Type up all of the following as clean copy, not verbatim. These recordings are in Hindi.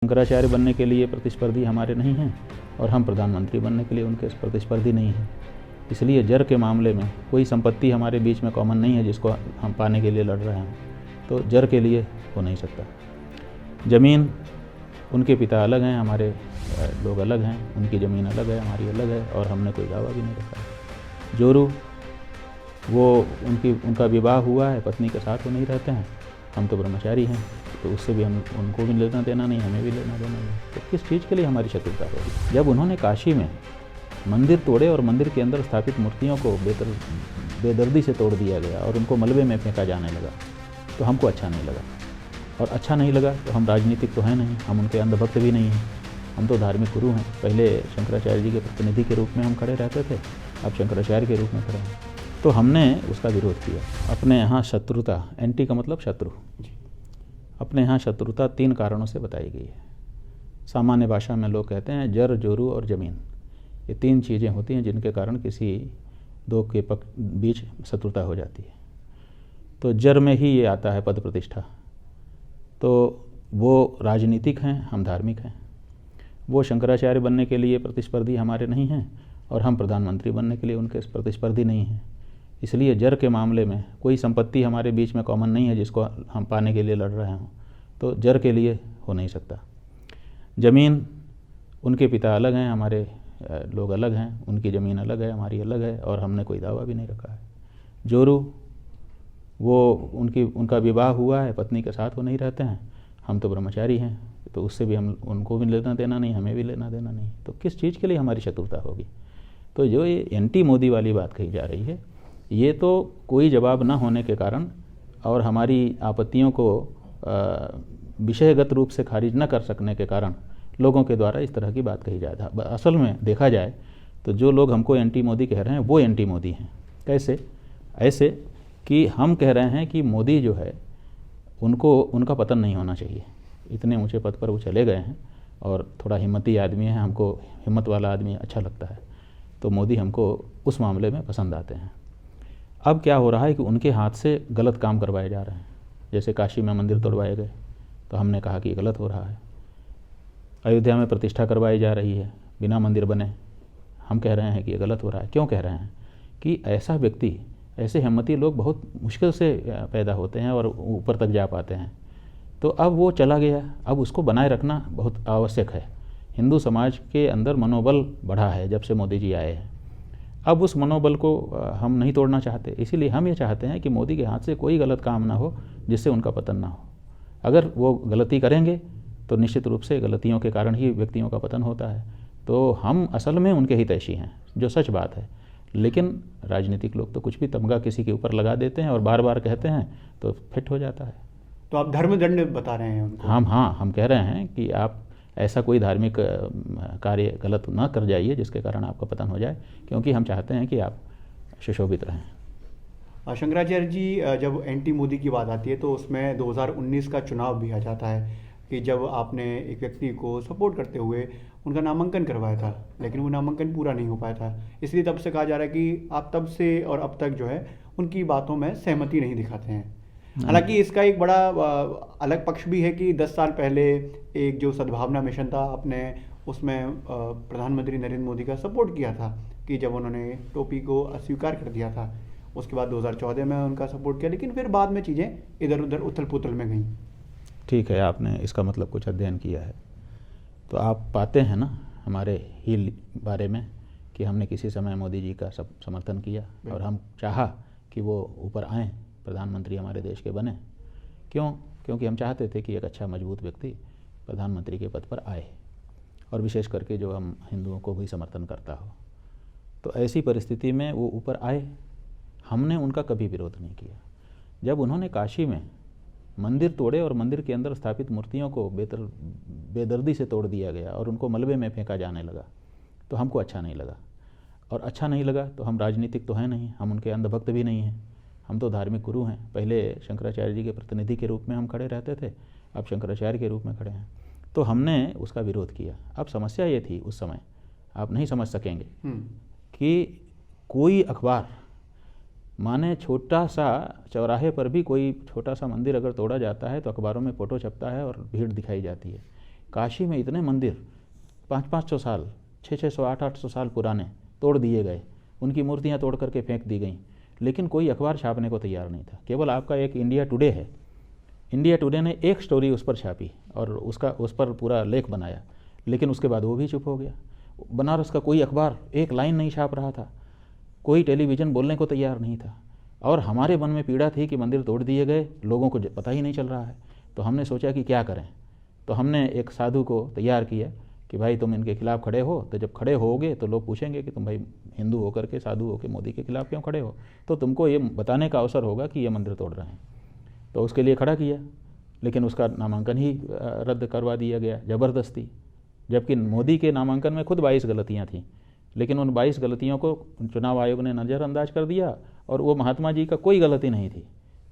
शंकराचार्य बनने के लिए प्रतिस्पर्धी हमारे नहीं हैं और हम प्रधानमंत्री बनने के लिए उनके प्रतिस्पर्धी नहीं हैं। इसलिए जर के मामले में कोई संपत्ति हमारे बीच में कॉमन नहीं है जिसको हम पाने के लिए लड़ रहे हैं, तो जर के लिए हो नहीं सकता। ज़मीन, उनके पिता अलग हैं, हमारे लोग अलग हैं, उनकी ज़मीन अलग है, हमारी अलग है और हमने कोई दावा भी नहीं रखा है। जोरू, वो उनका विवाह हुआ है, पत्नी के साथ वो नहीं रहते हैं, हम तो ब्रह्मचारी हैं, तो उससे भी हम उनको भी लेना देना नहीं, हमें भी लेना देना नहीं। तो किस चीज़ के लिए हमारी शत्रुता होगी? जब उन्होंने काशी में मंदिर तोड़े और मंदिर के अंदर स्थापित मूर्तियों को बेदर्दी से तोड़ दिया गया और उनको मलबे में फेंका जाने लगा, तो हमको अच्छा नहीं लगा। और अच्छा नहीं लगा तो हम राजनीतिक तो हैं नहीं, हम उनके अंधभक्त भी नहीं हैं, हम तो धार्मिक गुरु हैं। पहले शंकराचार्य जी के प्रतिनिधि के रूप में हम खड़े रहते थे, अब शंकराचार्य के रूप में खड़े हैं, तो हमने उसका विरोध किया। अपने यहाँ शत्रुता, एंटी का मतलब शत्रु, अपने यहाँ शत्रुता 3 कारणों से बताई गई है। सामान्य भाषा में लोग कहते हैं जर, जोरू और ज़मीन, ये 3 चीज़ें होती हैं जिनके कारण किसी दो के बीच शत्रुता हो जाती है। तो जर में ही ये आता है पद प्रतिष्ठा, तो वो राजनीतिक हैं, हम धार्मिक हैं। वो शंकराचार्य बनने के लिए प्रतिस्पर्धी हमारे नहीं हैं और हम प्रधानमंत्री बनने के लिए उनके प्रतिस्पर्धी नहीं हैं। इसलिए जर के मामले में कोई संपत्ति हमारे बीच में कॉमन नहीं है जिसको हम पाने के लिए लड़ रहे हों, तो जर के लिए हो नहीं सकता। ज़मीन, उनके पिता अलग हैं, हमारे लोग अलग हैं, उनकी ज़मीन अलग है, हमारी अलग है और हमने कोई दावा भी नहीं रखा है। जोरू, वो उनका विवाह हुआ है, पत्नी के साथ वो नहीं रहते हैं, हम तो ब्रह्मचारी हैं, तो उससे भी हम उनको भी लेना देना नहीं, हमें भी लेना देना नहीं। तो किस चीज़ के लिए हमारी शत्रुता होगी? तो जो ये एंटी मोदी वाली बात कही जा रही है, ये तो कोई जवाब न होने के कारण और हमारी आपत्तियों को विषयगत रूप से खारिज न कर सकने के कारण लोगों के द्वारा इस तरह की बात कही जाती है। असल में देखा जाए तो जो लोग हमको एंटी मोदी कह रहे हैं वो एंटी मोदी हैं। कैसे? ऐसे कि हम कह रहे हैं कि मोदी जो है उनका पतन नहीं होना चाहिए। इतने ऊंचे पद पर वो चले गए हैं और थोड़ा हिम्मती आदमी है, हमको हिम्मत वाला आदमी अच्छा लगता है, तो मोदी हमको उस मामले में पसंद आते हैं। अब क्या हो रहा है कि उनके हाथ से गलत काम करवाए जा रहे हैं। जैसे काशी में मंदिर तोड़वाए गए तो हमने कहा कि ये गलत हो रहा है। अयोध्या में प्रतिष्ठा करवाई जा रही है बिना मंदिर बने, हम कह रहे हैं कि ये गलत हो रहा है। क्यों कह रहे हैं? कि ऐसा व्यक्ति, ऐसे हिम्मती लोग बहुत मुश्किल से पैदा होते हैं और ऊपर तक जा पाते हैं। तो अब वो चला गया, अब उसको बनाए रखना बहुत आवश्यक है। हिंदू समाज के अंदर मनोबल बढ़ा है जब से मोदी जी आए हैं। अब उस मनोबल को हम नहीं तोड़ना चाहते, इसीलिए हम ये चाहते हैं कि मोदी के हाथ से कोई गलत काम ना हो जिससे उनका पतन ना हो। अगर वो गलती करेंगे तो निश्चित रूप से गलतियों के कारण ही व्यक्तियों का पतन होता है। तो हम असल में उनके हितैषी हैं, जो सच बात है। लेकिन राजनीतिक लोग तो कुछ भी तमगा किसी के ऊपर लगा देते हैं और बार बार कहते हैं तो फिट हो जाता है। तो आप धर्मदंड बता रहे हैं उनको? हम कह रहे हैं कि आप ऐसा कोई धार्मिक कार्य गलत ना कर जाइए जिसके कारण आपका पतन हो जाए, क्योंकि हम चाहते हैं कि आप सुशोभित रहें। शंकराचार्य जी, जब एंटी मोदी की बात आती है तो उसमें 2019 का चुनाव भी आ जाता है कि जब आपने एक व्यक्ति को सपोर्ट करते हुए उनका नामांकन करवाया था, लेकिन वो नामांकन पूरा नहीं हो पाया था। इसलिए तब से कहा जा रहा है कि आप तब से और अब तक जो है उनकी बातों में सहमति नहीं दिखाते हैं। हालांकि इसका एक बड़ा अलग पक्ष भी है कि 10 साल पहले एक जो सद्भावना मिशन था, आपने उसमें प्रधानमंत्री नरेंद्र मोदी का सपोर्ट किया था कि जब उन्होंने टोपी को अस्वीकार कर दिया था। उसके बाद 2014 में उनका सपोर्ट किया, लेकिन फिर बाद में चीज़ें इधर उधर उथल पुथल में गईं। ठीक है, आपने इसका मतलब कुछ अध्ययन किया है तो आप पाते हैं ना हमारे ही बारे में कि हमने किसी समय मोदी जी का समर्थन किया और हम चाहा कि वो ऊपर आएँ, प्रधानमंत्री हमारे देश के बने। क्यों? क्योंकि हम चाहते थे कि एक अच्छा मजबूत व्यक्ति प्रधानमंत्री के पद पर आए और विशेष करके जो हम हिंदुओं को भी समर्थन करता हो। तो ऐसी परिस्थिति में वो ऊपर आए, हमने उनका कभी विरोध नहीं किया। जब उन्होंने काशी में मंदिर तोड़े और मंदिर के अंदर स्थापित मूर्तियों को बेदर्दी से तोड़ दिया गया और उनको मलबे में फेंका जाने लगा, तो हमको अच्छा नहीं लगा। और अच्छा नहीं लगा तो हम राजनीतिक तो हैं नहीं, हम उनके अंधभक्त भी नहीं हैं, हम तो धार्मिक गुरु हैं। पहले शंकराचार्य जी के प्रतिनिधि के रूप में हम खड़े रहते थे, अब शंकराचार्य के रूप में खड़े हैं, तो हमने उसका विरोध किया। अब समस्या ये थी उस समय, आप नहीं समझ सकेंगे, कि कोई अखबार, माने छोटा सा चौराहे पर भी कोई छोटा सा मंदिर अगर तोड़ा जाता है तो अखबारों में फ़ोटो छपता है और भीड़ दिखाई जाती है काशी में इतने मंदिर 500-500 साल, 600-600, 800-800 साल पुराने तोड़ दिए गए, उनकी मूर्तियाँ तोड़ करके फेंक दी गई, लेकिन कोई अखबार छापने को तैयार नहीं था। केवल आपका एक इंडिया टुडे है, इंडिया टुडे ने एक स्टोरी उस पर छापी और उस पर पूरा लेख बनाया, लेकिन उसके बाद वो भी चुप हो गया। बनारस का कोई अखबार एक लाइन नहीं छाप रहा था, कोई टेलीविज़न बोलने को तैयार नहीं था। और हमारे मन में पीड़ा थी कि मंदिर तोड़ दिए गए, लोगों को पता ही नहीं चल रहा है। तो हमने सोचा कि क्या करें, तो हमने एक साधु को तैयार किया कि भाई तुम इनके खिलाफ़ खड़े हो, तो जब खड़े होगे तो लोग पूछेंगे कि तुम भाई हिंदू होकर के, साधु होकर मोदी के खिलाफ़ क्यों खड़े हो, तो तुमको ये बताने का अवसर होगा कि ये मंदिर तोड़ रहे हैं। तो उसके लिए खड़ा किया, लेकिन उसका नामांकन ही रद्द करवा दिया गया ज़बरदस्ती, जबकि मोदी के नामांकन में खुद 22 गलतियाँ थीं, लेकिन उन 22 गलतियों को चुनाव आयोग ने नज़रअंदाज कर दिया और वो महात्मा जी का कोई गलती नहीं थी,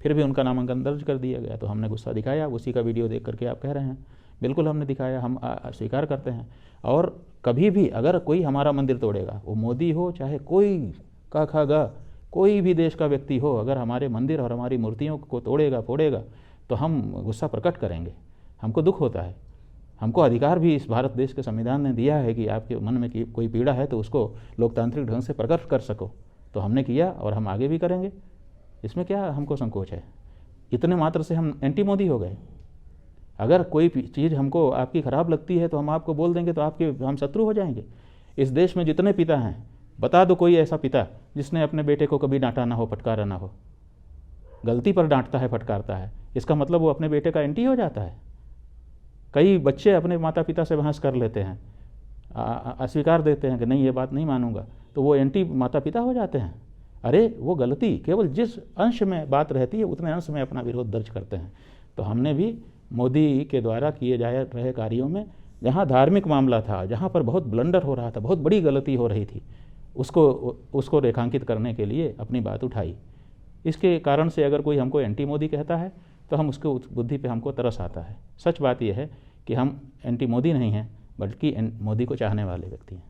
फिर भी उनका नामांकन दर्ज कर दिया गया। तो हमने गुस्सा दिखाया, उसी का वीडियो देख करके आप कह रहे हैं, बिल्कुल हमने दिखाया, हम स्वीकार करते हैं। और कभी भी अगर कोई हमारा मंदिर तोड़ेगा, वो मोदी हो चाहे कोई का कोई भी देश का व्यक्ति हो, अगर हमारे मंदिर और हमारी मूर्तियों को तोड़ेगा फोड़ेगा तो हम गुस्सा प्रकट करेंगे। हमको दुख होता है, हमको अधिकार भी इस भारत देश के संविधान ने दिया है कि आपके मन में कोई पीड़ा है तो उसको लोकतांत्रिक ढंग से प्रकट कर सको, तो हमने किया और हम आगे भी करेंगे। इसमें क्या हमको संकोच है? इतने मात्र से हम एंटी मोदी हो गए? अगर कोई चीज़ हमको आपकी ख़राब लगती है तो हम आपको बोल देंगे तो हम शत्रु हो जाएंगे? इस देश में जितने पिता हैं, बता दो कोई ऐसा पिता जिसने अपने बेटे को कभी डांटा ना हो, फटकारा ना हो। गलती पर डांटता है, फटकारता है, इसका मतलब वो अपने बेटे का एंटी हो जाता है। कई बच्चे अपने माता पिता से बहस कर लेते हैं, अस्वीकार देते हैं कि नहीं ये बात नहीं मानूंगा, तो वो एंटी माता पिता हो जाते हैं। अरे वो गलती केवल जिस अंश में बात रहती है उतने अंश में अपना विरोध दर्ज करते हैं। तो हमने भी मोदी के द्वारा किए जा रहे कार्यों में जहाँ धार्मिक मामला था, जहाँ पर बहुत ब्लंडर हो रहा था, बहुत बड़ी गलती हो रही थी, उसको रेखांकित करने के लिए अपनी बात उठाई। इसके कारण से अगर कोई हमको एंटी मोदी कहता है तो हम उसके बुद्धि पे हमको तरस आता है। सच बात यह है कि हम एंटी मोदी नहीं हैं, बल्कि मोदी को चाहने वाले व्यक्ति हैं।